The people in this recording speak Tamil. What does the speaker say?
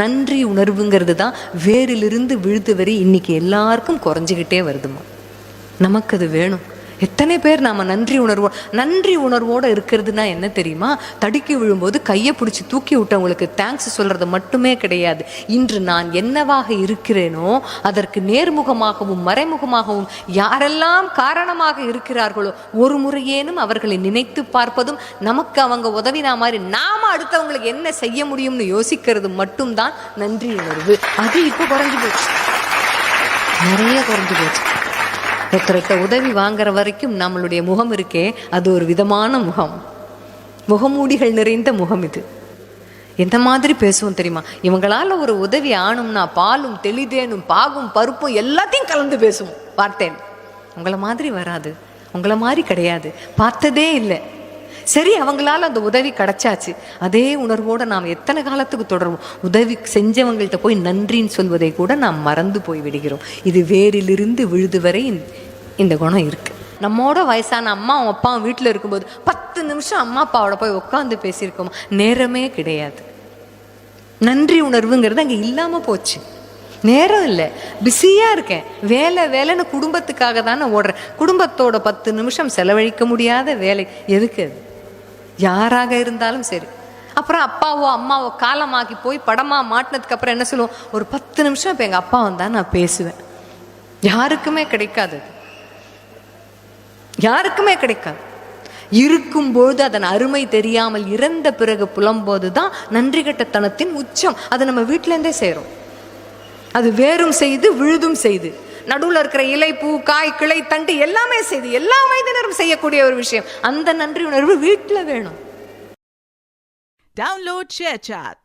நன்றி உணர்வுங்கிறது தான் வேரிலிருந்து விழுது வரை இன்னைக்கு எல்லாருக்கும் குறைஞ்சிக்கிட்டே வருதுமா. நமக்கு அது வேணும். எத்தனை பேர் நாம் நன்றி உணர்வோடு இருக்கிறதுனா என்ன தெரியுமா? தடுக்கி விழும்போது கையை பிடிச்சி தூக்கி விட்டவங்களுக்கு தேங்க்ஸ் சொல்கிறது மட்டுமே கிடையாது. இன்று நான் என்னவாக இருக்கிறேனோ அதற்கு நேர்முகமாகவும் மறைமுகமாகவும் யாரெல்லாம் காரணமாக இருக்கிறார்களோ ஒரு முறையேனும் அவர்களை நினைத்து பார்ப்பதும், நமக்கு அவங்க உதவினா மாதிரி நாம் அடுத்தவங்களுக்கு என்ன செய்ய முடியும்னு யோசிக்கிறது மட்டும்தான் நன்றி உணர்வு. அது இப்போ குறைஞ்சி போச்சு, நிறைய குறைஞ்சி போச்சு. ஒருத்தர்கிட்ட உதவி வாங்குற வரைக்கும் நம்மளுடைய முகம் இருக்கே, அது ஒரு விதமான முகம், முகமூடிகள் நிறைந்த முகம். இது எந்த மாதிரி பேசுவோம் தெரியுமா? இவங்களால ஒரு உதவி ஆணும்னா பாலும் தெளிதேனும் பாகும் பருப்பும் எல்லாத்தையும் கலந்து பேசுவோம் வார்த்தையில். உங்களை மாதிரி வராது, உங்களை மாதிரி கிடையாது, பார்த்ததே இல்லை. சரி, அவங்களால அந்த உதவி கிடைச்சாச்சு, அதே உணர்வோடு நாம் எத்தனை காலத்துக்கு தொடருவோம்? உதவி செஞ்சவங்கள்ட்ட போய் நன்றின்னு சொல்வதை கூட நாம் மறந்து போய் விடுகிறோம். இது வேரிலிருந்து விழுது வரை இந்த குணம் இருக்கு. நம்மோட வயசான அம்மா அப்பாவும் வீட்டில் இருக்கும்போது 10 நிமிஷம் அம்மா அப்பாவோட போய் உட்காந்து பேசியிருக்கோம்? நேரமே கிடையாது. நன்றி உணர்வுங்கிறது அங்கே இல்லாமல் போச்சு. நேரம் இல்லை, பிஸியாக இருக்கேன், வேலைன்னு குடும்பத்துக்காக தானே ஓடுறேன். குடும்பத்தோட 10 நிமிஷம் செலவழிக்க முடியாத வேலை எதுக்கு? அது யாராக இருந்தாலும் சரி. அப்புறம் அப்பாவோ அம்மாவோ காலமாக்கி போய் படமாக மாட்டினதுக்கு அப்புறம் என்ன சொல்லுவோம்? ஒரு 10 நிமிஷம் இப்போ எங்கள் அப்பா வந்தால் நான் பேசுவேன். யாருக்குமே கிடைக்காது, யாருக்குமே கிடைக்காது. இருக்கும்போது அதன் அருமை தெரியாமல் இறந்த பிறகு புலம்போது தான் நன்றி கட்டத்தனத்தின் உச்சம். அது நம்ம வீட்டிலேருந்தே செய்கிறோம். அது வேரும் செய்து விழுதும் செய்து நடுவில் இருக்கிற இலை பூ காய் கிளை தண்டு எல்லாமே செய்து எல்லா வயதினரும் செய்யக்கூடிய ஒரு விஷயம். அந்த நன்றி உணர்வு வீட்டில் வேணும். Download ShareChat.